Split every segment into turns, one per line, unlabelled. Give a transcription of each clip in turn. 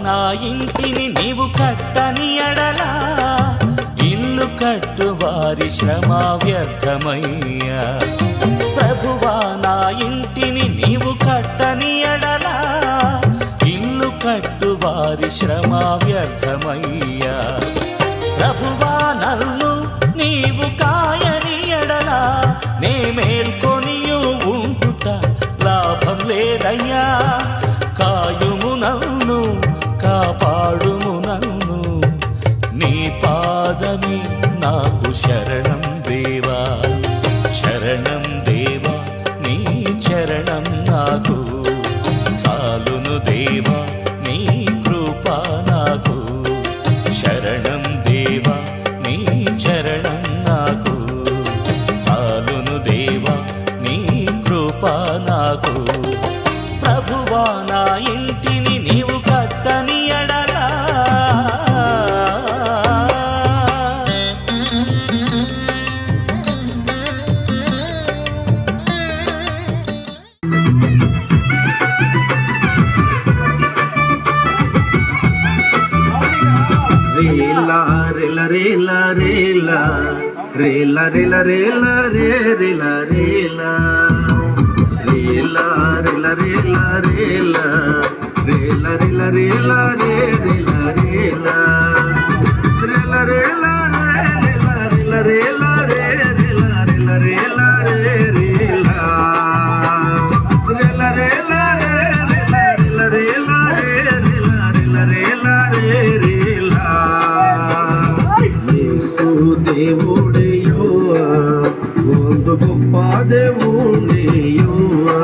నా ఇంటిని నీవు కట్టని ఎడలా ఇల్లు కట్టు వారి శ్రమ వ్యర్థమయ్యా. ప్రభువా నా ఇంటిని నీవు కట్టని ఎడలా ఇల్లు కట్టు వారి శ్రమ వ్యర్థమయ్యా. ప్రభువా నన్ను నీవు కాయని ఎడలా నే మేల్కొనియు ఉంటుట లాభం లేదయ్యా. కాయుము నన్ను కాపాడుము నన్ను నీ పాదమి నాకు శరణం దేవా. శరణం దేవా నీ చరణం నాకు చాలును దేవా నీ కృప నాకు. శరణం దేవా నీ చరణం నాకు చాలును దేవా నీ కృప నాకు. ప్రభువా నా ఇంటిని నీవు కట్టని ఎడలా
రేలా రేలా రేలా రేలా రేలా రేలా రేలా రే రేలా రేలా రేలా రేలా రేలా రేలా రేలా రేలా రేలా రే రేలా రేలా రేలా రేలా రేలా రేలా రేలా రే రేలా రేలా రేలా రే రేలా రేలా రేలా రేలా రేలా రేలా రే రేలా రేలా రేలా రే రేలా. యేసు దేవుడయ్యోవా ಒಂದು ಗొప్ప దేవుడయ్యోవా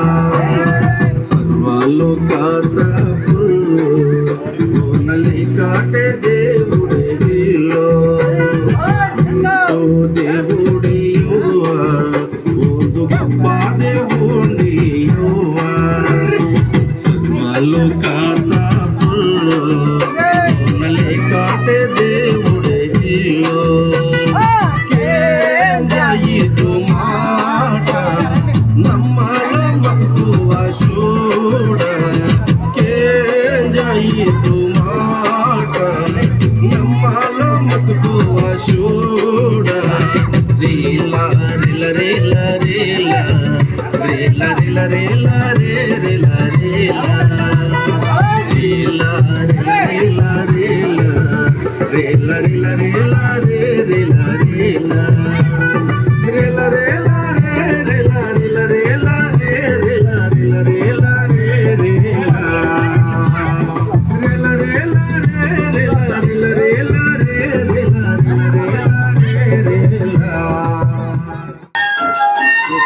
సర్వలోకాత పూర్ణలి కాటే దేవుడయ్యో. యేసు దేవుడయ్యోవా ಒಂದು గొప్ప దేవుడయ్యోవా సర్వలోకాత పూర్ణలి కాటే దేవుడయ్యో. ಇದು ಮಾಟ ನಮ್ಮಲ ಮಕ್ಕುವ ಶೂಡ ಕೇಂಜಾಯಿತು ಮಾಟ ನಮ್ಮಲ ಮಕ್ಕುವ ಶೂಡ. ರೇಲ ರೇಲ ರೇಲ ರೇಲ ರೇಲ ರೇಲ ರೇಲ ರೇ ರೇಲ ರೇಲ ರೇಲ ರೇಲ ರೇಲ ರೇಲ ರೇಲ ರೇಲ ರೇ ರೇಲ ರೇಲ ರೇಲ ರೇಲ ರೇ ರೇಲ ರೇಲ ರೇಲ ರೇ ರೇಲ ರೇಲ ರೇಲ ರೇ ರೇಲ ರೇಲ ರೇಲ ರೇ ರೇಲ ರೇಲ ರೇಲ ರೇ ರೇಲ ರೇಲ ರೇಲ ರೇ ರೇಲ.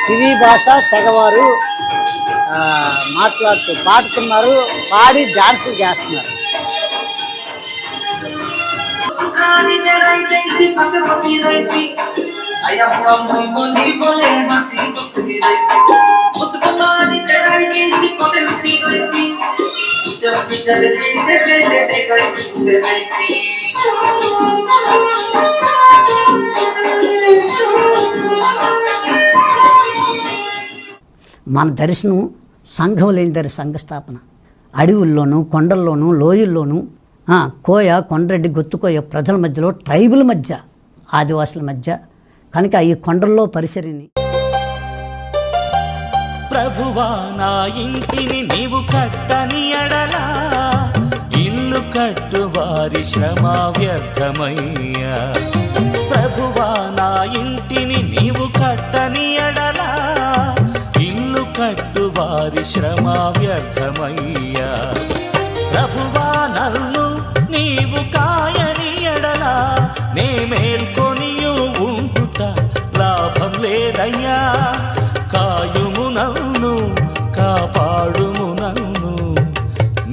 కివి భాష తెగవారు మాట్లాడుతూ పాడుతున్నారు, పాడి డాన్సులు చేస్తున్నారు. మన దర్శనం సంఘం లేని దరి సంఘస్థాపన. అడవుల్లోనూ కొండల్లోనూ లోయల్లోనూ కోయ కొండరెడ్డి గొత్తుకోయ ప్రజల మధ్యలో ట్రైబుల్ మధ్య ఆదివాసుల మధ్య కనుక ఈ కొండల్లో పరిసరిని.
ప్రభువా నా ఇంటిని నీవు కట్టని ఎడలా ఇల్లు కట్టు వారి శ్రమ వ్యర్థమయ్యా. ప్రభువా నా ఇంటిని నీవు కట్టని ఎడలా ఇల్లు కట్టు వారి శ్రమ వ్యర్థమయ్యా. ప్రభువా నన్ను నీవు కాయని ఎడలా నే మేల్కొనియు ఉంటుట లాభం లేదయ్యా. కాయుము నన్ను కాపాడుము నన్ను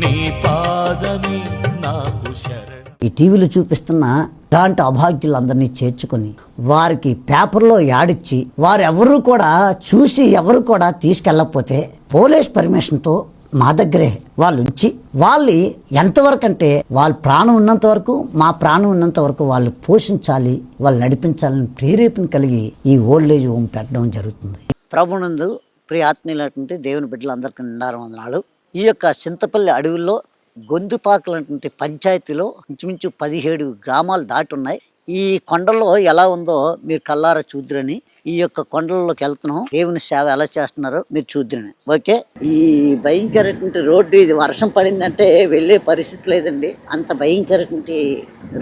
నీ పాదమి నాకు శరణం.
ఈ టీవీలో చూపిస్తున్న ఇలాంటి అభాగ్యులందరినీ చేర్చుకొని వారికి పేపర్లో యాడిచ్చి వారు ఎవరు కూడా చూసి ఎవరు కూడా తీసుకెళ్ళకపోతే పోలీస్ పర్మిషన్తో మా దగ్గరే వాళ్ళు ఉంచి వాళ్ళు ఎంతవరకు అంటే వాళ్ళ ప్రాణం ఉన్నంత వరకు మా ప్రాణం ఉన్నంత వరకు వాళ్ళు పోషించాలి, వాళ్ళు నడిపించాలని ప్రేరేపణ కలిగి ఈ ఓల్డ్ ఏజ్ హోమ్ పెట్టడం జరుగుతుంది. ప్రభునందు ప్రియ ఆత్మీయులైనటువంటి దేవుని బిడ్డలందరికీ నిండారు వందనాలు. ఈ యొక్క చింతపల్లి అడవుల్లో గొంతుపాకలు అంటే పంచాయతీలో ఇంచుమించు 17 గ్రామాలు దాటి ఉన్నాయి. ఈ కొండల్లో ఎలా ఉందో మీరు కల్లారా చూద్దురని ఈ యొక్క కొండల్లోకి వెళ్తున్నాం. దేవుని సేవ ఎలా చేస్తున్నారో మీరు చూద్దురని. ఓకే, ఈ భయంకరటువంటి రోడ్డు ఇది వర్షం పడిందంటే వెళ్ళే పరిస్థితి లేదండి. అంత భయంకరటువంటి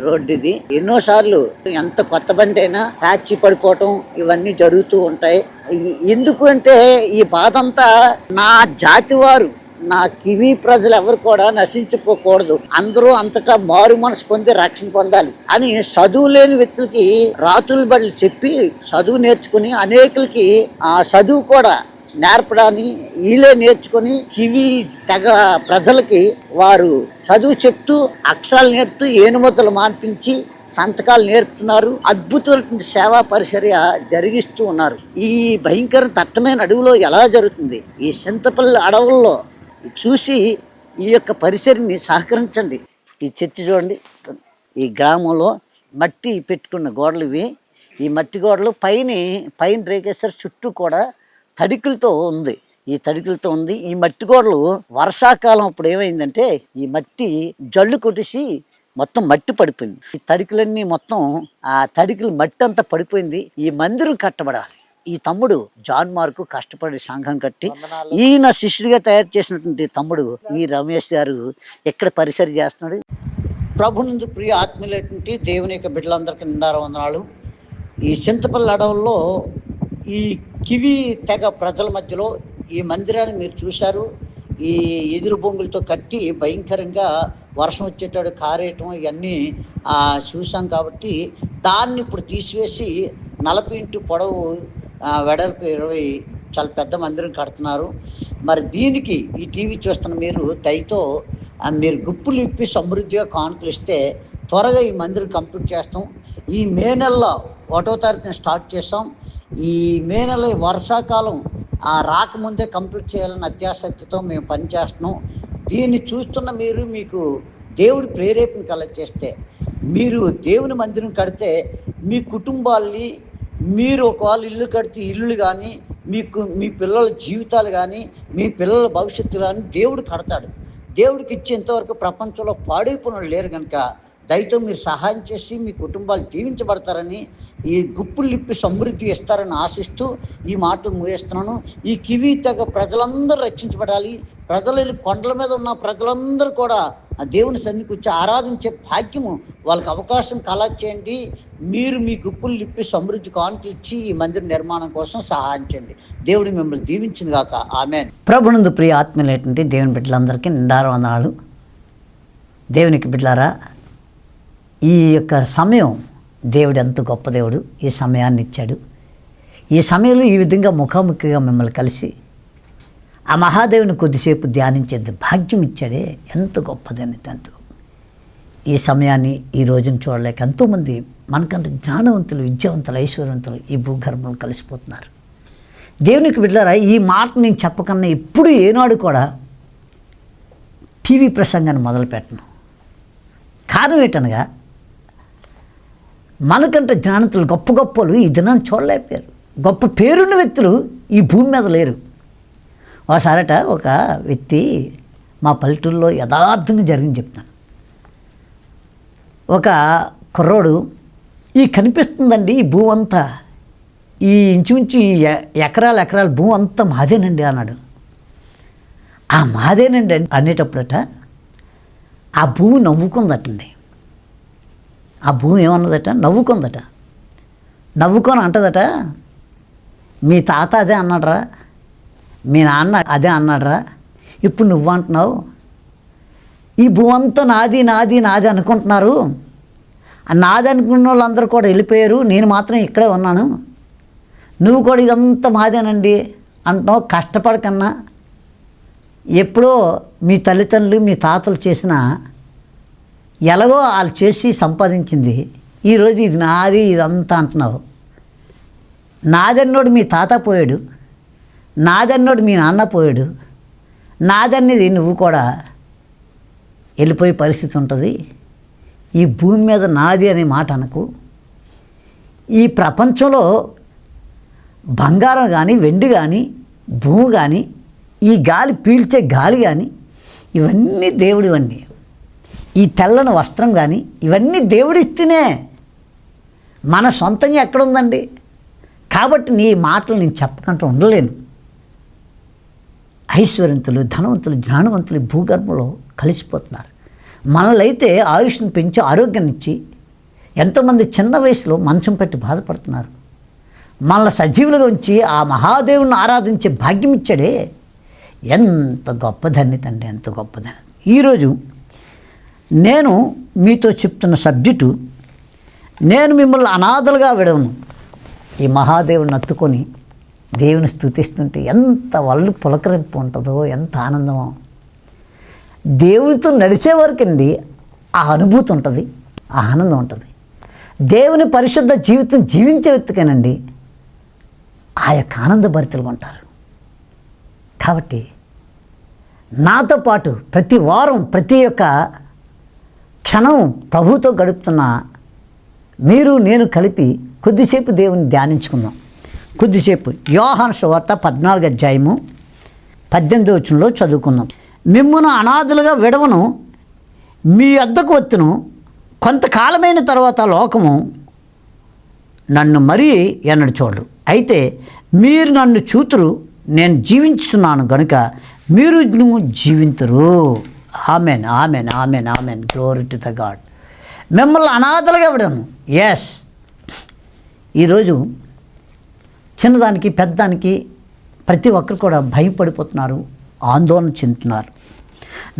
రోడ్డు ఇది. ఎన్నోసార్లు ఎంత కొత్త బండి అయినా ప్యాచ్ పడిపోవటం ఇవన్నీ జరుగుతూ ఉంటాయి. ఎందుకు అంటే ఈ బాధ అంతా నా జాతి వారు, నా కివి ప్రజలు ఎవరు కూడా నశించిపోకూడదు, అందరూ అంతటా మారు మనసు పొంది రక్షణ పొందాలి అని చదువు లేని వ్యక్తులకి రాతుల బడులు చెప్పి చదువు నేర్చుకుని అనేకులకి ఆ చదువు కూడా నేర్పడాన్ని వీళ్ళే నేర్చుకుని కివి తెగ ప్రజలకి వారు చదువు చెప్తూ అక్షరాలు నేర్పుతూ ఏనుమతులు మాన్పించి సంతకాలు నేర్పుతున్నారు. అద్భుతమైన సేవా పరిచర్య జరిగిస్తూ ఉన్నారు. ఈ భయంకర దట్టమైన అడవిలో ఎలా జరుగుతుంది? ఈ చింతపల్లి అడవుల్లో చూసి ఈ యొక్క పరిసరని సహకరించండి. ఈ చర్చి చూడండి, ఈ గ్రామంలో మట్టి పెట్టుకున్న గోడలు ఇవి. ఈ మట్టి గోడలు పైన రేకేశ్వర చుట్టూ కూడా తడికలతో ఉంది. ఈ మట్టి గోడలు వర్షాకాలం అప్పుడు ఏమైందంటే ఈ మట్టి జల్లు కొట్టేసి మొత్తం మట్టి పడిపోయింది. ఈ తడికలన్నీ మొత్తం ఆ తడికలు మట్టి అంతా పడిపోయింది. ఈ మందిరం కట్టబడాలి. ఈ తమ్ముడు జాన్ మార్కు కష్టపడి సంఘం కట్టి ఈయన శిష్యుడిగా తయారు చేసినటువంటి తమ్ముడు ఈ రమేష్ గారు ఎక్కడ పరిసరి చేస్తున్నాడు. ప్రభునందు ప్రియ ఆత్మీయులైనటువంటి దేవుని యొక్క బిడ్డలందరికీ నిండారు వందనాలు. ఈ చింతపల్లి అడవుల్లో ఈ కివి తెగ ప్రజల మధ్యలో ఈ మందిరాన్ని మీరు చూశారు. ఈ ఎదురు బొంగులతో కట్టి భయంకరంగా వర్షం వచ్చేటాడు కారేయటం ఇవన్నీ చూసాం. కాబట్టి దాన్ని ఇప్పుడు తీసివేసి 40 ఇంటూ పొడవు వెడల్పు 20 చాలా పెద్ద మందిరం కడుతున్నారు. మరి దీనికి ఈ టీవీ చూస్తున్న మీరు దయతో మీరు గుప్పులు ఇప్పి సమృద్ధిగా కానుకలు ఇస్తే త్వరగా ఈ మందిరం కంప్లీట్ చేస్తాం. ఈ మే నెలలో 1వ తారీఖున స్టార్ట్ చేస్తాం. ఈ మే నెల వర్షాకాలం రాకముందే కంప్లీట్ చేయాలని అత్యాసక్తితో మేము పనిచేస్తున్నాం. దీన్ని చూస్తున్న మీకు దేవుడి ప్రేరేపణ కలగచేస్తే మీరు దేవుని మందిరం కడితే మీ కుటుంబాల్ని మీరు ఒకవేళ ఇల్లు కడితే ఇల్లు కానీ మీ పిల్లల జీవితాలు కానీ మీ పిల్లల భవిష్యత్తు కానీ దేవుడు కడతాడు. దేవుడికి ఇచ్చేంతవరకు ప్రపంచంలో పాడైపోయిన లేరు కనుక దయతో మీరు సహాయం చేసి మీ కుటుంబాలు దీవించబడతారని ఈ గుప్పులు ఇప్పి సమృద్ధి ఇస్తారని ఆశిస్తూ ఈ మాటలు ముగిస్తున్నాను. ఈ కివి తెగ ప్రజలందరూ రక్షించబడాలి. ప్రజలు కొండల మీద ఉన్న ప్రజలందరూ కూడా ఆ దేవుని సన్నిధికి వచ్చి ఆరాధించే భాగ్యము వాళ్ళకి అవకాశం కలగచేయండి. మీరు మీ గుప్పులు ఇప్పి సమృద్ధి కానుకలు ఇచ్చి ఈ మందిర నిర్మాణం కోసం సహాయం చేయండి. దేవుడు మిమ్మల్ని దీవించింది గాక. ఆమేన్. ప్రభునందు ప్రియ ఆత్మీయులైనటువంటి దేవుని బిడ్డలందరికీ నిండారు వందనాలు. దేవునికి బిడ్డలారా, ఈ యొక్క సమయం దేవుడు ఎంత గొప్ప దేవుడు ఈ సమయాన్ని ఇచ్చాడు. ఈ సమయంలో ఈ విధంగా ముఖాముఖిగా మిమ్మల్ని కలిసి ఆ మహాదేవుని కొద్దిసేపు ధ్యానించే భాగ్యం ఇచ్చాడే, ఎంత గొప్పదని. ఎంతో ఈ సమయాన్ని ఈ రోజును చూడలేక ఎంతోమంది మనకంటే జ్ఞానవంతులు, విద్యావంతులు, ఐశ్వర్యవంతులు ఈ భూగర్భంలో కలిసిపోతున్నారు. దేవునికి బిడ్డలారా, ఈ మాట నేను చెప్పకన్నా ఎప్పుడు ఏనాడు కూడా టీవీ ప్రసంగాన్ని మొదలుపెట్టను. కారణం ఏంటనగా మనకంటే జ్ఞానవంతులు గొప్ప గొప్పలు ఈ దినాన్ని చూడలేకపోయారు. గొప్ప పేరున్న వ్యక్తులు ఈ భూమి మీద లేరు. ఒకసారట ఒక వ్యక్తి మా పల్లెటూరులో యథార్థంగా జరిగింది చెప్తాను. ఒక కుర్రోడు ఈ కనిపిస్తుందండి ఈ భూమి అంతా, ఈ ఇంచుమించు ఈ ఎకరాల భూమి అంతా మాదేనండి అన్నాడు. ఆ మాదేనండి అనేటప్పుడట ఆ భూమి నవ్వుకుందటండి. ఆ భూమి ఏమన్నదట? నవ్వుకుందట. నవ్వుకొని అంటదట, మీ తాత అదే అన్నాడరా, మీ నాన్న అదే అన్నాడరా, ఇప్పుడు నువ్వు అంటున్నావు. ఈ భూమి అంతా నాది నాది నాది అనుకుంటున్నారు. నాది అనుకున్న వాళ్ళందరూ కూడా వెళ్ళిపోయారు, నేను మాత్రం ఇక్కడే ఉన్నాను. నువ్వు కూడా ఇదంతా మాదేనండి అంటున్నావు. కష్టపడకన్నా ఎప్పుడో మీ తల్లిదండ్రులు మీ తాతలు చేసిన ఎలాగో వాళ్ళు చేసి సంపాదించింది ఈరోజు ఇది నాది ఇదంతా అంటున్నావు. నాదన్నోడు మీ తాత పోయాడు, నాదన్నోడు మీ నాన్న పోయాడు, నాదన్నది నువ్వు కూడా వెళ్ళిపోయే పరిస్థితి ఉంటుంది. ఈ భూమి మీద నాది అనే మాట అనకు. ఈ ప్రపంచంలో బంగారం కానీ, వెండి కానీ, భూమి కానీ, ఈ గాలి పీల్చే గాలి కానీ ఇవన్నీ దేవుడివన్నీ. ఈ తెల్లని వస్త్రం కానీ ఇవన్నీ దేవుడిస్తేనే, మన సొంతంగా ఎక్కడుందండి? కాబట్టి నీ మాటలు నేను చెప్పకుండా ఉండలేను. ఐశ్వర్యంతులు, ధనవంతులు, జ్ఞానవంతులు భూగర్భంలో కలిసిపోతున్నారు. మనలైతే ఆయుష్ను పెంచి ఆరోగ్యాన్ని ఇచ్చి ఎంతోమంది చిన్న వయసులో మంచం పెట్టి బాధపడుతున్నారు. మనల్ని సజీవులుగా ఉంచి ఆ మహాదేవుని ఆరాధించే భాగ్యం ఇచ్చాడే. ఎంత గొప్ప ధన్యత అండి, ఎంత గొప్ప ధన్యత. ఈరోజు నేను మీతో చెప్తున్న సబ్జెక్టు, నేను మిమ్మల్ని అనాథలుగా విడవను. ఈ మహాదేవుని హత్తుకొని దేవుని స్తుతిస్తుంటే ఎంత వాళ్ళు పులకరింపు ఉంటుందో, ఎంత ఆనందమో. దేవునితో నడిచే వరకండి ఆ అనుభూతి ఉంటుంది, ఆ ఆనందం ఉంటుంది. దేవుని పరిశుద్ధ జీవితం జీవించే వ్యక్తికేనండి ఆ యొక్క ఆనందభరితలుగా ఉంటారు. కాబట్టి నాతో పాటు ప్రతి వారం ప్రతి ఒక్క క్షణం ప్రభువుతో గడుపుతున్న మీరు నేను కలిపి కొద్దిసేపు దేవుని ధ్యానించుకుందాం. కొద్దిసేపు యోహాను సువార్త 14వ అధ్యాయము 18వ వచనంలో చదువుకుందాం. మిమ్మును అనాథులుగా విడవను, మీ వద్దకు వచ్చును. కొంతకాలమైన తర్వాత లోకము నన్ను మరీ ఎన్నడు చూడరు. అయితే మీరు నన్ను చూతురు, నేను జీవించుతున్నాను గనుక మీరు జీవింతురు. Amen, amen, amen, amen. Glory to the God. మిమ్మల్ని అనాథలుగా విడను. ఎస్, ఈరోజు చిన్నదానికి పెద్దదానికి ప్రతి ఒక్కరు కూడా భయపడిపోతున్నారు, ఆందోళన చెందుతున్నారు.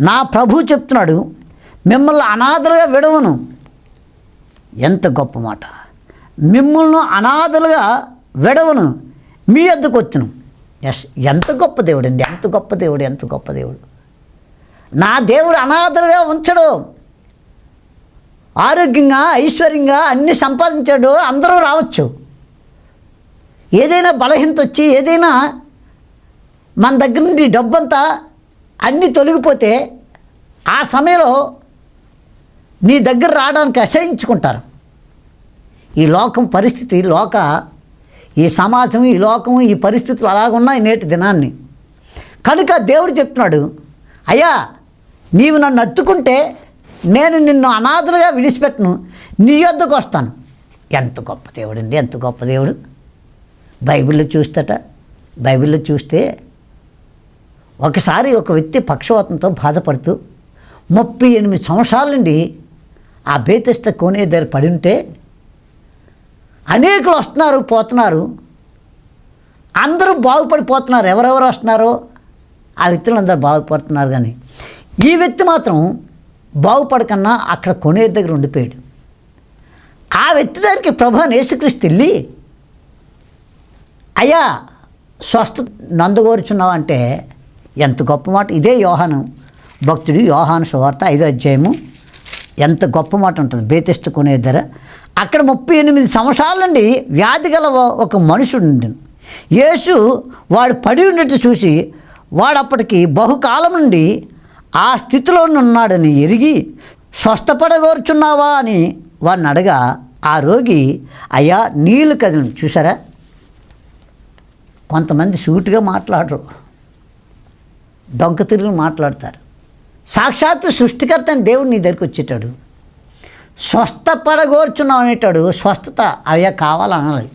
నా ప్రభు చెప్తున్నాడు, మిమ్మల్ని అనాథలుగా విడవను. ఎంత గొప్ప మాట. మిమ్మల్ని అనాథలుగా విడవను, మీ వద్దకు వచ్చును. ఎస్, ఎంత గొప్ప దేవుడు అండి, ఎంత గొప్ప దేవుడు, ఎంత గొప్ప దేవుడు. నా దేవుడు అనాథలుగా ఉంచడు. ఆరోగ్యంగా ఐశ్వర్యంగా అన్నీ సంపాదించాడు, అందరూ రావచ్చు. ఏదైనా బలహీనత వచ్చి ఏదైనా మన దగ్గర నుండి డబ్బంతా అన్నీ తొలగిపోతే ఆ సమయంలో నీ దగ్గర రావడానికి అసహించుకుంటారు. ఈ లోకం పరిస్థితి, ఈ సమాజం, ఈ లోకం, ఈ పరిస్థితులు అలాగున్నాయి నేటి దినాన్ని. కనుక దేవుడు చెప్తున్నాడు, అయ్యా నీవు నన్ను హత్తుకుంటే నేను నిన్ను అనాథలుగా విడిచిపెట్టను, నీ వద్దకు వస్తాను. ఎంత గొప్ప దేవుడు అండి, ఎంత గొప్ప దేవుడు. బైబిల్లో చూస్తే ఒకసారి ఒక వ్యక్తి పక్షవాతంతో బాధపడుతూ 38 సంవత్సరాల నుండి ఆ బేతెస్త కోనే దగ్గర పడి ఉంటే అనేకులు వస్తున్నారు, పోతున్నారు, అందరూ బాగుపడిపోతున్నారు. ఎవరెవరు వస్తున్నారో ఆ వ్యక్తులందరూ బాగుపడుతున్నారు. కానీ ఈ వ్యక్తి మాత్రం బాగుపడకన్నా అక్కడ కొనేరు దగ్గర ఉండిపోయాడు. ఆ వ్యక్తి దగ్గరికి ప్రభు యేసుక్రీస్తు వెళ్ళి, అయ్యా స్వస్థ నందుగోరుచున్నావు అంటే ఎంత గొప్ప మాట. ఇదే యోహాను భక్తుడు, యోహాను సువార్త 5వ అధ్యాయము. ఎంత గొప్ప మాట ఉంటుంది. బేతెస్తు కొనే దగ్గర అక్కడ 38 సంవత్సరాల నుండి వ్యాధి గల ఒక మనుషుడు ఉండను. యేసు వాడు పడి ఉండేట్టు చూసి వాడు అప్పటికి బహుకాలం నుండి ఆ స్థితిలో ఉన్నాడని ఎరిగి, స్వస్థపడగోరుచున్నావా అని వాడిని అడగా, ఆ రోగి, అయ్యా నీళ్ళు కదిలి. చూసారా, కొంతమంది సూటిగా మాట్లాడరు, డొంక తిరిగి మాట్లాడతారు. సాక్షాత్తు సృష్టికర్త అని దేవుడు నీ దగ్గరికి వచ్చేటాడు. స్వస్థపడగోర్చున్నావు అనేటాడు. స్వస్థత అయ్యా కావాలనాలి.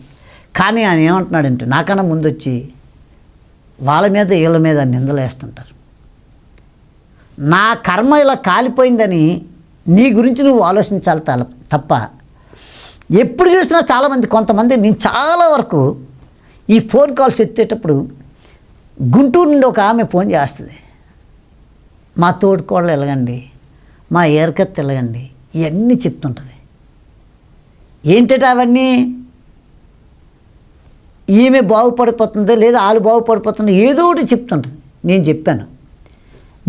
కానీ ఆయన ఏమంటున్నాడంటే, నాకన్నా ముందు వచ్చి వాళ్ళ మీద వీళ్ళ మీద నిందలు వేస్తుంటారు. నా కర్మ ఇలా కాలిపోయిందని నీ గురించి నువ్వు ఆలోచించాలి తప్ప, ఎప్పుడు చూసినా చాలామంది, కొంతమంది, నేను చాలా వరకు ఈ ఫోన్ కాల్స్ ఎత్తేటప్పుడు గుంటూరు నుండి ఒక ఆమె ఫోన్ చేస్తుంది, మా తోడుకోళ్ళు ఎలాగండి, మా ఏరకత్తి ఎలాగండి, ఇవన్నీ చెప్తుంటుంది. ఏంటంటే అవన్నీ ఈమె బాగుపడిపోతుంది లేదా వాళ్ళు బాగుపడిపోతుంది, ఏదో ఒకటి చెప్తుంటుంది. నేను చెప్పాను,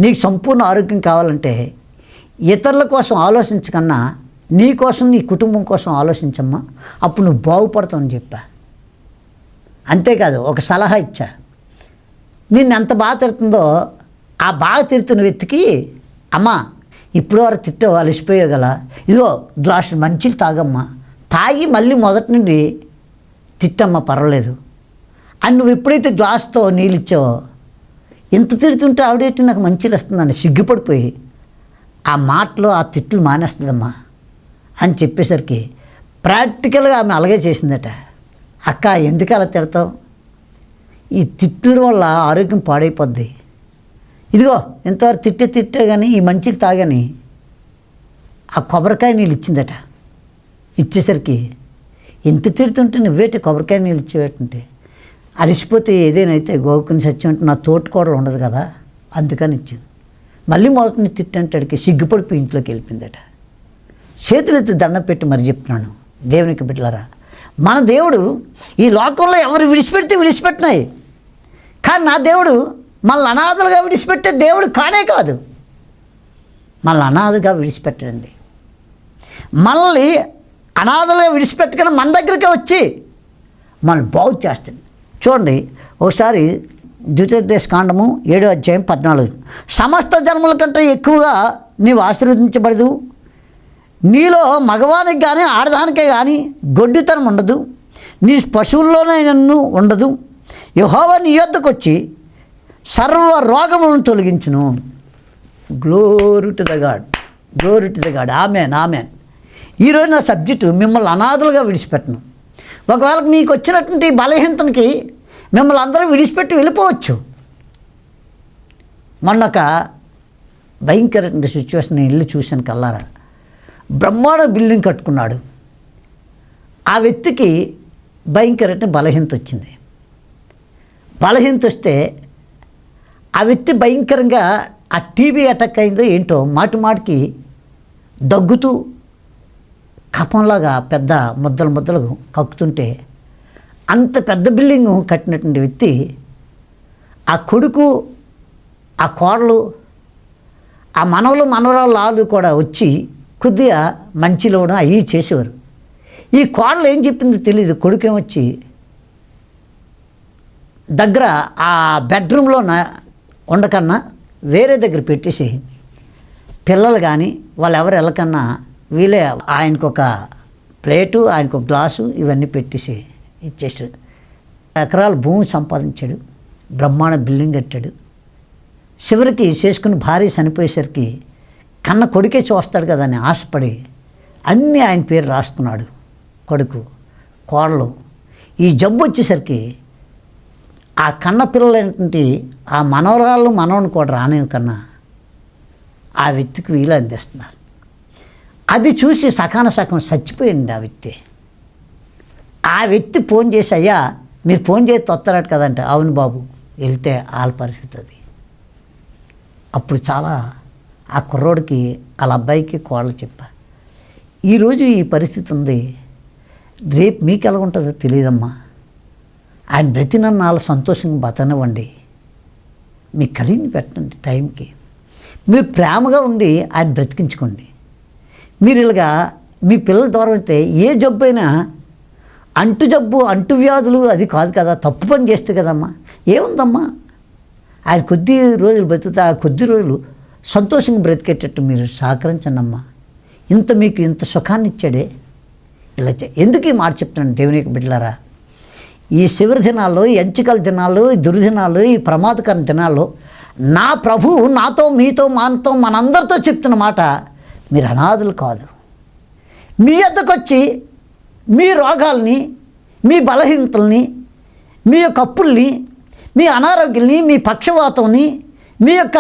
నీకు సంపూర్ణ ఆరోగ్యం కావాలంటే ఇతరుల కోసం ఆలోచించకన్నా నీ కోసం, నీ కుటుంబం కోసం ఆలోచించమ్మా, అప్పుడు నువ్వు బాగుపడతావని చెప్పా. అంతేకాదు, ఒక సలహా ఇచ్చా. నిన్ను ఎంత బాగా తిడుతుందో ఆ బాగా తిడుతున్న వ్యక్తికి, అమ్మా ఇప్పుడు వరకు తిట్టావు, అలసిపోయావు గల, ఇదిగో గ్లాసు మంచిలు తాగమ్మా, తాగి మళ్ళీ మొదటి నుండి తిట్టమ్మా, పర్వాలేదు అని నువ్వు ఎప్పుడైతే గ్లాసుతో నీళ్ళు ఇచ్చావో, ఇంత తిడుతుంటే ఆవిడేంటి నాకు మంచిలు వస్తుందని సిగ్గుపడిపోయి ఆ మాటలు ఆ తిట్లు మానేస్తుందమ్మా అని చెప్పేసరికి ప్రాక్టికల్గా ఆమె అలాగే చేసిందట. అక్క ఎందుకు అలా తిడతావు, ఈ తిట్ల వల్ల ఆరోగ్యం పాడైపోద్ది, ఇదిగో ఇంతవరకు తిట్టే కానీ ఈ మంచికి తాగని ఆ కొబ్బరికాయ నీళ్ళు ఇచ్చిందట. ఇచ్చేసరికి ఇంత తిడుతుంటే నువ్వేటి కొబ్బరికాయ నీళ్ళు ఇచ్చేటంటే, అలిసిపోతే ఏదైనా అయితే గోకుని సత్యం అంటే నా తోటికోడలు ఉండదు కదా అందుకని ఇచ్చాను. మళ్ళీ మొదటిని తిట్టంటాడికి సిగ్గుపడిపోయి ఇంట్లోకి వెళ్ళిపోయిందట. చేతులెత్తి దండం పెట్టి మరి చెప్తున్నాను దేవునికి బిడ్డలారా, మన దేవుడు ఈ లోకంలో ఎవరు విడిచిపెడితే విడిచిపెట్టినాయి, కానీ నా దేవుడు మనల్ని అనాథలుగా విడిచిపెట్టే దేవుడు కానే కాదు. మనల్ని అనాథగా విడిచిపెట్టండి, మనల్ని అనాథలుగా విడిచిపెట్టుకుని మన దగ్గరికి వచ్చి మనల్ని బాగు చేస్తాడు. చూడండి ఒకసారి ద్వితీయోపదేశ కాండము 7వ అధ్యాయం 14, సమస్త జన్మల కంటే ఎక్కువగా నీవు ఆశీర్వదించబడదు, నీలో మగవానికి కానీ ఆడదానికే కానీ గొడ్డితనం ఉండదు, నీ పశువుల్లోనే నన్ను ఉండదు, యెహోవా నీ యొద్దకు వచ్చి సర్వ రోగములను తొలగించును. Glory to the God, glory to the God. Amen, amen. ఈరోజు నా సబ్జెక్టు మిమ్మల్ని అనాథలుగా విడిచిపెట్టను. ఒకవేళ మీకు వచ్చినటువంటి బలహీనతకి మిమ్మల్ని అందరూ విడిచిపెట్టి వెళ్ళిపోవచ్చు. మొన్న ఒక భయంకరమైన సిచ్యువేషన్ ఇల్లు చూశాను కల్లారా. బ్రహ్మాండ బిల్డింగ్ కట్టుకున్నాడు. ఆ వ్యక్తికి భయంకరమైన బలహీనత వచ్చింది. బలహీనత వస్తే ఆ వ్యక్తి భయంకరంగా ఆ టీబీ అటాక్ అయిందో ఏంటో మాటికి దగ్గుతూ కపంలాగా పెద్ద ముద్దలు కక్కుతుంటే, అంత పెద్ద బిల్డింగు కట్టినటువంటి వ్యక్తి ఆ కొడుకు ఆ కోడలు ఆ మనవరాళ్ళు కూడా వచ్చి కొద్దిగా మంచిలో అవి చేసేవారు. ఈ కోడలు ఏం చెప్పిందో తెలియదు. కొడుకేమొచ్చి దగ్గర ఆ బెడ్రూమ్లో ఉండకన్నా వేరే దగ్గర పెట్టేసి పిల్లలు కానీ వాళ్ళు ఎవరు వెళ్ళకన్నా వీళ్ళే ఆయనకు ఒక ప్లేటు, ఆయనకు ఒక గ్లాసు ఇవన్నీ పెట్టేసి ఇచ్చేసాడు. ఎకరాల భూమి సంపాదించాడు, బ్రహ్మాండ బిల్డింగ్ కట్టాడు. చివరికి చేసుకుని భార్య చనిపోయేసరికి కన్న కొడుకే చూస్తాడు కదా అని ఆశపడి అన్నీ ఆయన పేరు రాసుకున్నాడు. కొడుకు కోడలు ఈ జబ్బు వచ్చేసరికి ఆ కన్న పిల్లలైనటువంటి ఆ మనవని కూడా రాని కన్నా ఆ వ్యక్తికి వీలు అందిస్తున్నారు. అది చూసి సగం చచ్చిపోయింది ఆ వ్యక్తి. ఆ వ్యక్తి ఫోన్ చేసి, అయ్యా మీరు ఫోన్ చేసి వస్తారట కదంటే, అవును బాబు వెళ్తే వాళ్ళ పరిస్థితి అది. అప్పుడు చాలా ఆ కుర్రోడికి వాళ్ళ అబ్బాయికి కోడలు చెప్పా, ఈరోజు ఈ పరిస్థితి ఉంది, రేపు మీకు ఎలా ఉంటుందో తెలియదమ్మా, ఆయన బ్రతినన్నాళ్ళు సంతోషంగా బతనివ్వండి, మీకు కలిగింది పెట్టండి టైంకి, మీరు ప్రేమగా ఉండి ఆయన బ్రతికించుకోండి. మీరు ఇలాగా మీ పిల్లల దూరం అయితే ఏ జబ్బు అయినా అంటువ్యాధులు అది కాదు కదా, తప్పు పని చేస్తే కదమ్మా, ఏముందమ్మా ఆయన కొద్ది రోజులు బ్రతుకుతా ఆ కొద్ది రోజులు సంతోషంగా బ్రతికేటట్టు మీరు సహకరించండి అమ్మా. మీకు ఇంత సుఖాన్ని ఇచ్చాడే ఇలా ఎందుకు ఈ మాట చెప్తున్నాను దేవుని యొక్క బిడ్డలారా, ఈ చివరి దినాల్లో, ఈ ఎంచికల దినాల్లో, ఈ దుర్దినాల్లో, ఈ ప్రమాదకర దినాల్లో నా ప్రభువు నాతో మీతో మనందరితో చెప్తున్న మాట, మీరు అనాథులు కాదు. మీ యొద్దకు వచ్చి మీ రోగాల్ని, మీ బలహీనతల్ని, మీ యొక్క అప్పుల్ని, మీ అనారోగ్యాల్ని, మీ పక్షవాతంని, మీ యొక్క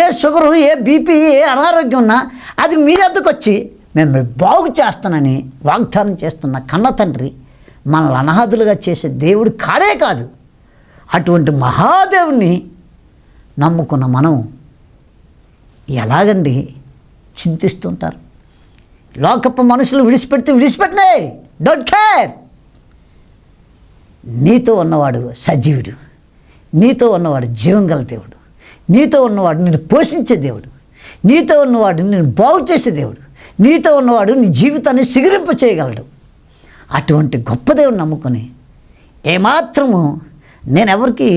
ఏ షుగరు, ఏ బీపీ, ఏ అనారోగ్యం ఉన్నా అది మీ యొద్దకు వచ్చి మిమ్మల్ని బాగు చేస్తానని వాగ్దానం చేస్తున్న కన్న తండ్రి మనల్ని అనాథులుగా చేసే దేవుడు కాడే కాదు. అటువంటి మహాదేవుని నమ్ముకున్న మనం ఎలాగండి చింతిస్తుంటారు. లోకపు మనుషులు విడిచిపెట్టినాయి, డోంట్ కేర్. నీతో ఉన్నవాడు సజీవుడు, నీతో ఉన్నవాడు జీవం గల దేవుడు, నీతో ఉన్నవాడు నిన్ను పోషించే దేవుడు, నీతో ఉన్నవాడు నిన్ను బాగు చేసే దేవుడు, నీతో ఉన్నవాడు నీ జీవితాన్ని సిగురింప చేయగలడు. అటువంటి గొప్ప దేవుడు నమ్ముకొని ఏమాత్రము నేను ఎవరికి,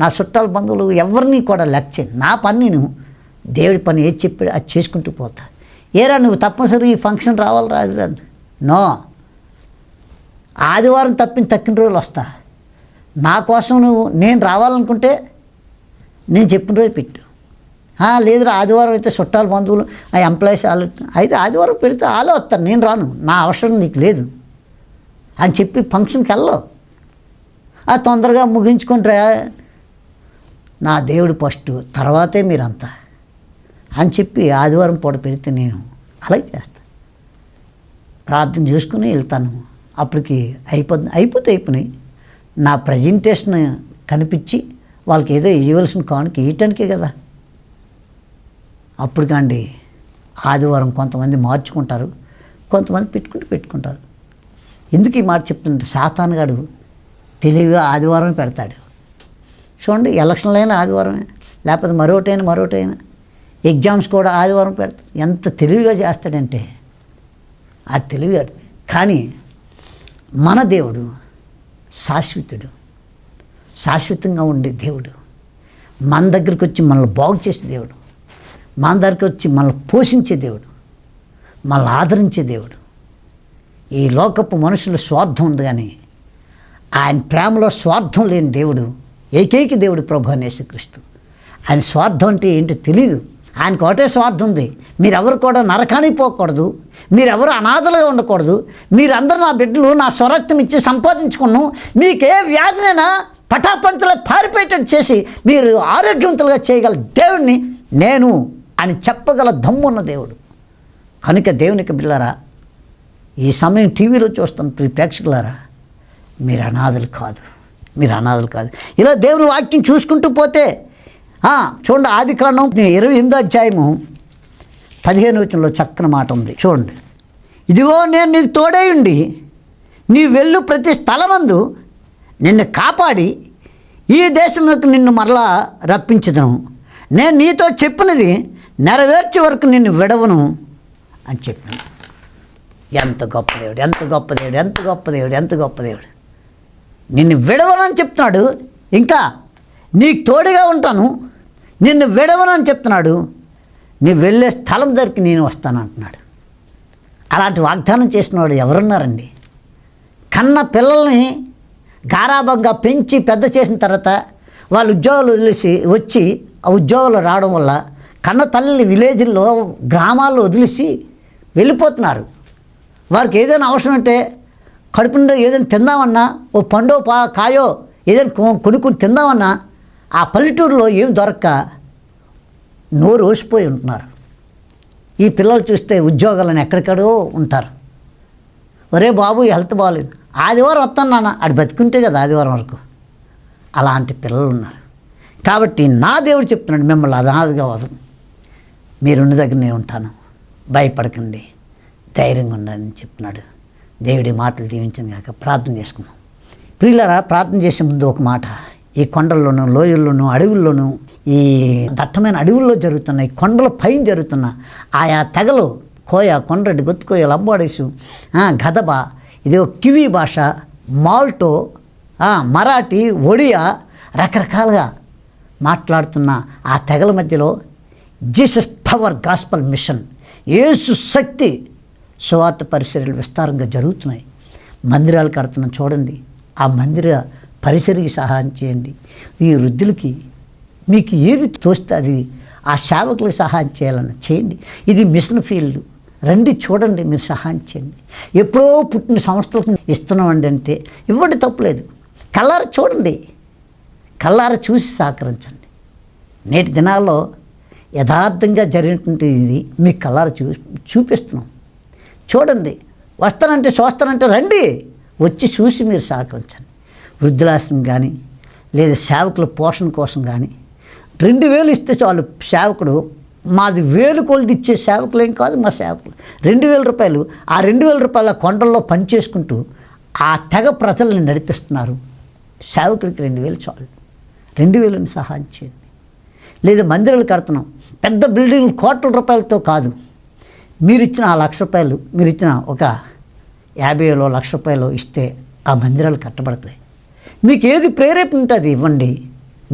నా చుట్టాల బంధువులు ఎవరిని కూడా లెక్క చేయను, నా పని నేను దేవుడి పని ఏది చెప్పాడు అది చేసుకుంటూ పోతా. ఏరా నువ్వు తప్పనిసరి ఈ ఫంక్షన్ రాదు నో, ఆదివారం తక్కిన రోజులు వస్తా, నా కోసం నేను రావాలనుకుంటే నేను చెప్పిన రోజు పెట్టు, లేదురా ఆదివారం అయితే చుట్టాలు బంధువులు ఆ ఎంప్లాయీస్ వాళ్ళు అయితే ఆదివారం పెడితే వాళ్ళే వస్తారు, నేను రాను, నా అవసరం నీకు లేదు అని చెప్పి ఫంక్షన్కి వెళ్ళవు. తొందరగా ముగించుకుంటారా, నా దేవుడు ఫస్ట్, తర్వాతే మీరంతా అని చెప్పి ఆదివారం పూట పెడితే నేను అలాగే చేస్తాను. ప్రార్థన చేసుకుని వెళ్తాను. అప్పటికి అయిపోయినాయి. నా ప్రజెంటేషన్ కనిపించి వాళ్ళకి ఏదో ఇవ్వాల్సిన కానుక ఇవ్వటానికే కదా. అప్పుడు కాండి ఆదివారం కొంతమంది మార్చుకుంటారు, కొంతమంది పెట్టుకుంటారు. ఎందుకు ఈ మాట చెప్తుంటే సాతానుగాడు తెలివిగా ఆదివారం పెడతాడు. చూడండి, ఎలక్షన్లైనా ఆదివారమే, లేకపోతే మరొకటైనా ఎగ్జామ్స్ కూడా ఆదివారం పెడతాడు. ఎంత తెలివిగా చేస్తాడంటే ఆ తెలివి. కానీ మన దేవుడు శాశ్వతుడు, శాశ్వతంగా ఉండే దేవుడు, మన దగ్గరికి వచ్చి మనల్ని బాగు చేసే దేవుడు, మన దగ్గరికి వచ్చి మనల్ని పోషించే దేవుడు, మనల్ని ఆదరించే దేవుడు. ఈ లోకపు మనుషుల స్వార్థం ఉంది, కానీ ఆయన ప్రేమలో స్వార్థం లేని దేవుడు ఏకైక దేవుడు ప్రభు అయిన యేసుక్రీస్తు. ఆయన స్వార్థం అంటే ఏంటో తెలియదు. ఆయనకు ఒకటే స్వార్థం ఉంది, మీరెవరు కూడా నరకానికి పోకూడదు, మీరెవరు అనాథలుగా ఉండకూడదు, మీరందరూ నా బిడ్డలు నా స్వరక్తం ఇచ్చి సంపాదించుకున్నాం, మీకే వ్యాధినైనా పటాపంతులా పారిపోయేటట్టు చేసి మీరు ఆరోగ్యవంతులుగా చేయగల దేవుడిని నేను అని చెప్పగల దమ్మున్న దేవుడు. కనుక దేవునికి బిడ్డలారా, ఈ సమయం టీవీలో చూస్తున్న ప్రేక్షకులారా, మీరు అనాథలు కాదు. ఇలా దేవుని వాక్యం చూసుకుంటూ పోతే చూడండి, ఆదికాండం 28వ అధ్యాయము 15వ వచనంలో చక్కని మాట ఉంది. చూడండి, ఇదిగో నేను నీకు తోడై ఉండి నీ వెళ్ళు ప్రతి స్థలమందు నిన్ను కాపాడి ఈ దేశంలోకి నిన్ను మరలా రప్పించదను, నేను నీతో చెప్పినది నెరవేర్చే వరకు నిన్ను విడవను అని చెప్పాను. ఎంత గొప్ప దేవుడు, ఎంత గొప్ప దేవుడు, ఎంత గొప్ప దేవుడు, ఎంత గొప్ప దేవుడు. నిన్ను విడవనని చెప్తున్నాడు, ఇంకా నీకు తోడుగా ఉంటాను, నిన్ను విడవనని చెప్తున్నాడు, నీ వెళ్ళే స్థలం దగ్గరికి నేను వస్తాను అంటున్నాడు. అలాంటి వాగ్దానం చేసినవాడు ఎవరున్నారండి? కన్న పిల్లల్ని గారాబంగా పెంచి పెద్ద చేసిన తర్వాత వాళ్ళు ఉద్యోగాలు వదిలేసి వచ్చి ఆ ఉద్యోగాలు రావడం వల్ల కన్న తల్లిని విలేజ్ల్లో గ్రామాల్లో వదిలేసి వెళ్ళిపోతున్నారు. వారికి ఏదైనా అవసరం అంటే కడుపు నిండా ఏదైనా తిందామన్నా, ఓ పండో కాయో ఏదైనా కొనుక్కొని తిందామన్నా ఆ పల్లెటూరులో ఏం దొరక్క నోరు ఓసిపోయి ఉంటున్నారు. ఈ పిల్లలు చూస్తే ఉద్యోగాలను ఎక్కడికడో ఉంటారు. ఒరే బాబు హెల్త్ బాగాలేదు, ఆదివారం వస్తాను నాన్న, అది బతికుంటే కదా ఆదివారం వరకు. అలాంటి పిల్లలు ఉన్నారు. కాబట్టి నా దేవుడు చెప్తున్నాడు, మిమ్మల్ని అనాథగా వదలను, మీరున్న దగ్గర నేను ఉంటాను, భయపడకండి, ధైర్యంగా ఉండండి అని చెప్తున్నాడు. దేవుడి మాటలు దీవించను కాక. ప్రార్థన చేసుకున్నాం. ప్రియులారా, ప్రార్థన చేసే ముందు ఒక మాట, ఈ కొండల్లోనూ లోయల్లోనూ అడవుల్లోనూ ఈ దట్టమైన అడవుల్లో జరుగుతున్న ఈ కొండల పైన జరుగుతున్న ఆయా తెగలు కోయ, కొండ్రెడ్డి, గొత్తుకోయ, లంబాడేసు, గదబ, ఇదో కివీ భాష, మాల్టో, మరాఠీ, ఒడియా రకరకాలుగా మాట్లాడుతున్న ఆ తెగల మధ్యలో జీసస్ పవర్ గాస్పల్ మిషన్, యేసు శక్తి సువార్త పరిచర్యలు విస్తారంగా జరుగుతున్నాయి. మందిరాలు కడుతున్నాం చూడండి, ఆ మందిర పరిసరికి సహాయం చేయండి. ఈ వృద్ధులకి మీకు ఏది తోస్తే అది ఆ సేవకులకు సహాయం చేయాలని చేయండి. ఇది మిషన్ ఫీల్డ్, రండి చూడండి, మీరు సహాయం చేయండి. ఎప్పుడో పుట్టిన సంస్థలకు ఇస్తున్నామండి అంటే ఇవ్వండి, తప్పులేదు. కళ్ళార చూడండి, కళ్ళార చూసి సహకరించండి. నేటి దినాల్లో యథార్థంగా జరిగినటువంటి ఇది మీ కళ్ళార చూపిస్తున్నాం. చూడండి, వస్తానంటే చూస్తానంటే రండి, వచ్చి చూసి మీరు సహకరించండి. వృద్ధులాశ్రమం కానీ లేదా సేవకుల పోషణ కోసం కానీ 2000 ఇస్తే చాలు. సేవకుడు మాది 1000 కొలది ఇచ్చే సేవకులు ఏం కాదు మా సేవకులు. 2000 రూపాయలు, ఆ 2000 రూపాయల కొండల్లో పనిచేసుకుంటూ ఆ తెగ ప్రజల్ని నడిపిస్తున్నారు. సేవకుడికి 2000 చాలు. 2000 సహాయం చేయండి. లేదా మందిరాలు కడుతున్నాం, పెద్ద బిల్డింగ్లు కోట్ల రూపాయలతో కాదు, మీరు ఇచ్చిన ఆ 1,00,000 రూపాయలు, మీరు ఇచ్చిన ఒక 50,000 1,00,000 రూపాయలు ఇస్తే ఆ మందిరాలు కట్టబడతాయి. మీకు ఏది ప్రేరేపణ ఉంటుంది ఇవ్వండి,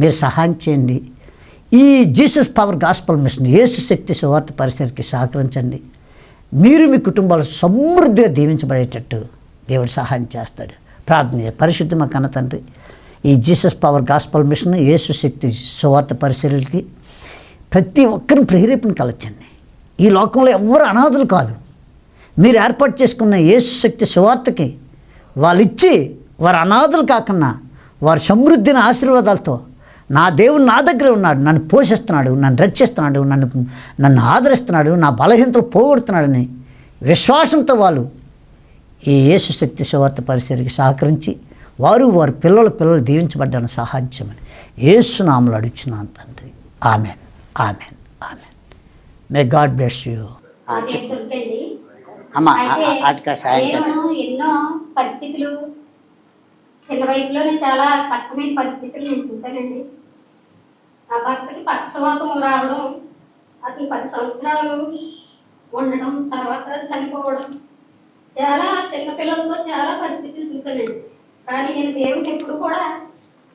మీరు సహాయం చేయండి. ఈ జీసస్ పవర్ గాస్పల్ మిషన్, యేసు శక్తి సువార్త పరిసరికి సహకరించండి. మీరు మీ కుటుంబాలు సమృద్ధిగా దీవించబడేటట్టు దేవుడు సహాయం చేస్తాడు. ప్రార్థన. పరిశుద్ధ మా కన్న తండ్రి, ఈ జీసస్ పవర్ గాస్పల్ మిషన్, యేసు శక్తి సువార్త పరిసరికి ప్రతి ఒక్కరిని ప్రేరేపణ కలచండి. ఈ లోకంలో ఎవ్వరు అనాథులు కాదు. మీరు ఏర్పాటు చేసుకున్న యేసు శక్తి సువార్తకి వాళ్ళు ఇచ్చి వారు అనాథులు కాకుండా వారి సమృద్ధిని ఆశీర్వాదాలతో నా దేవుడు నా దగ్గర ఉన్నాడు, నన్ను పోషిస్తున్నాడు, నన్ను రక్షిస్తున్నాడు, నన్ను ఆదరిస్తున్నాడు, నా బలహీనతలు పోగొడుతున్నాడని విశ్వాసంతో వాళ్ళు ఈ యేసు శక్తి సువార్త పరిస్థితికి సహకరించి వారి పిల్లలు దీవించబడ్డాను సహాయం చేయమని యేసు నామములో అడుగుచున్నాను తండ్రి. Amen, amen, amen. May God bless you. అమ్మా ఆటకా సాయం.
ఎన్నో పరిస్థితులు చిన్న వయసులోనే చాలా కష్టమైన పరిస్థితులు నేను చూశానండి. నా భర్తకి పక్షవాతం రావడం, అతను 10 సంవత్సరాలు ఉండడం, తర్వాత చనిపోవడం, చాలా చిన్న పిల్లలతో చాలా పరిస్థితులు చూశానండి. కానీ నేను దేవుడిని ఎప్పుడు కూడా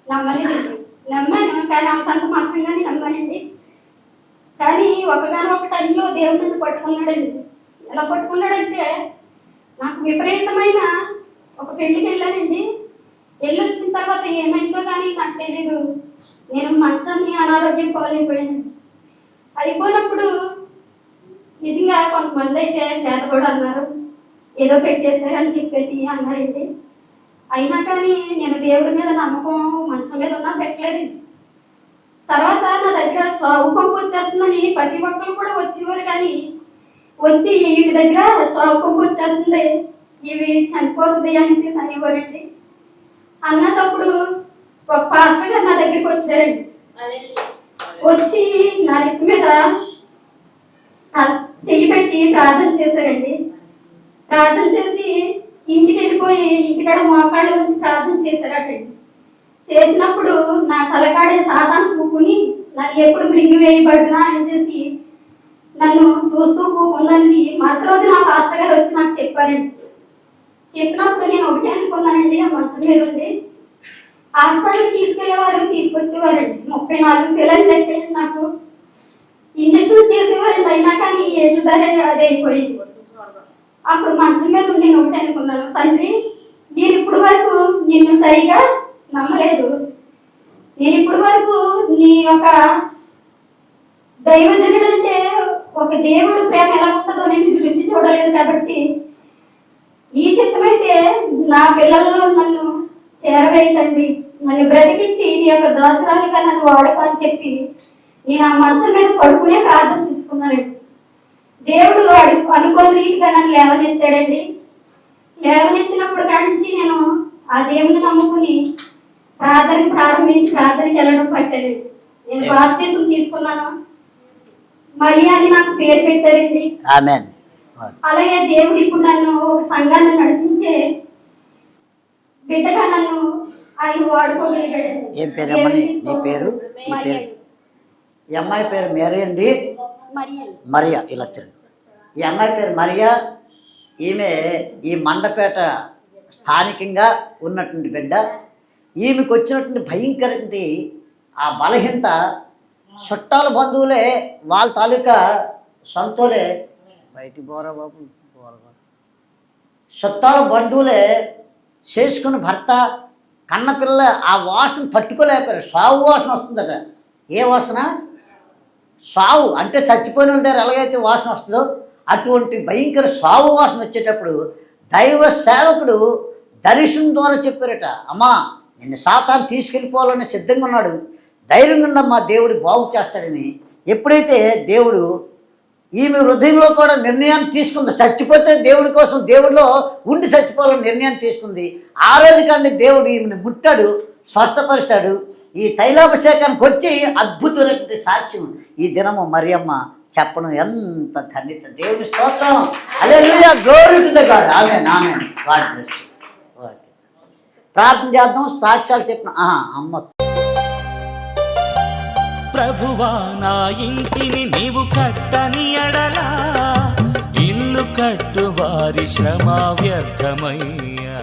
నమ్మలేదండి. నమ్మాను కానీ అంతంత మాత్రంగానే నమ్మానండి. కానీ ఒకగానొక టైంలో దేవుడు నన్ను పట్టుకున్నాడండి. ఎలా పట్టుకున్నాడంటే, నాకు విపరీతమైన ఒక పెళ్లికి వెళ్ళానండి. వెళ్ళి వచ్చిన తర్వాత ఏమైందో కానీ నాకు తెలీదు. నేను మంచాన్ని అనారోగ్యం పాలైపోయాను. అయిపోయినప్పుడు నిజంగా కొంతమంది అయితే చేతబడు అన్నారు, ఏదో పెట్టేశారని చెప్పేసి అన్నారండి. అయినా కానీ నేను దేవుడి మీద నమ్మకం మంచం మీద ఉన్నా పెట్టలేదు. తర్వాత నా దగ్గర చావు పంపు వచ్చేస్తుందని ప్రతి ఒక్కరు కూడా వచ్చేవారు. కానీ వచ్చి వీటి దగ్గర చావు పంపు వచ్చేస్తుంది, ఇవి చనిపోతుంది అనేసి అనేవారండి. అన్నప్పుడు ఒక పాస్టర్ గారు నా దగ్గరికి వచ్చారండి. వచ్చి నా నెత్తి మీద చెయ్యి పెట్టి ప్రార్థన చేశారండి. ప్రార్థన చేసి ఇంటికి వెళ్ళిపోయి ఇంటికాడ మోకాళ్ళు ఉంచి ప్రార్థన చేశారటండి. చేసినప్పుడు నా తలకాడే సాతాను కూకుని నన్ను ఎప్పుడు మృంగి వేయబడుతున్నా అనేసి నన్ను చూస్తూ కూకుందనేసి మరుసటి రోజు నా పాస్టర్ గారు వచ్చి నాకు చెప్పారండి. చెప్పినప్పుడు నేను ఒకటే అనుకున్నానండి, ఆ మంచం మీద ఉంది. హాస్పిటల్కి తీసుకెళ్లేవారు, తీసుకొచ్చేవారండి. 34 సెలైన్లు పెట్టండి, నాకు ఇంజక్షన్ చేసేవారండి. అయినా కానీ ఏట్ల ధర అదే అయిపోయింది. అప్పుడు మంచం మీద ఉండి నేను ఒకటే అనుకున్నాను, తండ్రి నేను ఇప్పుడు వరకు నిన్ను సరిగా నమ్మలేదు. నేను ఇప్పుడు వరకు నీ యొక్క దైవజనుడు అంటే ఒక దేవుడు ప్రేమ ఎలా ఉంటుందో నేను రుచి చూడలేదు. కాబట్టి ఈ చిత్తమైతే నా పిల్లల్లో నన్ను చేరవేయి తండ్రి, నన్ను బ్రతికించి నీ యొక్క దాసరాలుగా నన్ను వాడుకో అని చెప్పి నేను ఆ మంచం మీద పడుకునే ప్రార్థన చేసుకున్నానండి. దేవుడు అనుకోని రీతిగా నన్ను లేవనెత్తాడండి. లేవనెత్తినప్పుడు కానించి నేను ఆ దేవుని నమ్ముకుని ప్రార్థనకి వెళ్ళడం పట్టానండి. నేను బాప్తిసం తీసుకున్నాను, మరియా అని నాకు పేరు పెట్టారండి. అలాగే దేవుడు ఇప్పుడు నన్ను ఒక సంఘాన్ని నడిపించే బిడ్డగా నన్ను ఆయన వాడుకోగలిగాడు.
ఏం పేరు నీ పేరు? ఈ అమ్మాయి పేరు మేరీ అండి. మరియా. ఇలా తిరుగు. ఈ అమ్మాయి పేరు మరియా. ఈమె ఈ మండపేట స్థానికంగా ఉన్నటువంటి బిడ్డ. ఈమెకు వచ్చినటువంటి భయంకరటువంటి ఆ బలహీనత చుట్టాల బంధువులే, వాళ్ళ తాలూకా సొంతోలే, బయటికి పోరా బాబు, చుట్టాల బంధువులే చేసుకున్న భర్త కన్నపిల్ల ఆ వాసన తట్టుకోలేకపోయారు. సావు వాసన వస్తుందట. ఏ వాసన? సావు అంటే చచ్చిపోయిన వాళ్ళ దగ్గర ఎలాగైతే వాసన వస్తుందో అటువంటి భయంకర సావు వాసన వచ్చేటప్పుడు దైవ సేవకుడు దర్శనం ద్వారా చెప్పారట, అమ్మా నిన్ను సాతాను తీసుకెళ్ళిపోవాలని సిద్ధంగా ఉన్నాడు, ధైర్యంగా ఉండమ్మా, దేవుడు బాగు చేస్తాడని. ఎప్పుడైతే దేవుడు ఈమె హృదయంలో కూడా నిర్ణయాన్ని తీసుకుంది, చచ్చిపోతే దేవుడి కోసం దేవుడిలో ఉండి చచ్చిపోవాలని నిర్ణయాన్ని తీసుకుంది. ఆ రోజు కానీ దేవుడు ఈమెను ముట్టాడు, స్వస్థపరిచాడు. ఈ తైలాభిషేకానికి వచ్చి అద్భుతమైనటువంటి సాక్ష్యం ఈ దినము మరియమ్మ చెప్పడం ఎంత ధన్యత. దేవుని స్తోత్రం. Hallelujah, glory to the God. Amen, amen. God bless you. Okay, ప్రార్థన చేద్దాం. సాక్ష్యాలు చెప్పిన అమ్మ.
ప్రభువా నా ఇంటిని నీవు కట్టని ఎడలా ఇల్లు కట్టు వారి శ్రమ వ్యర్థమయ్యా.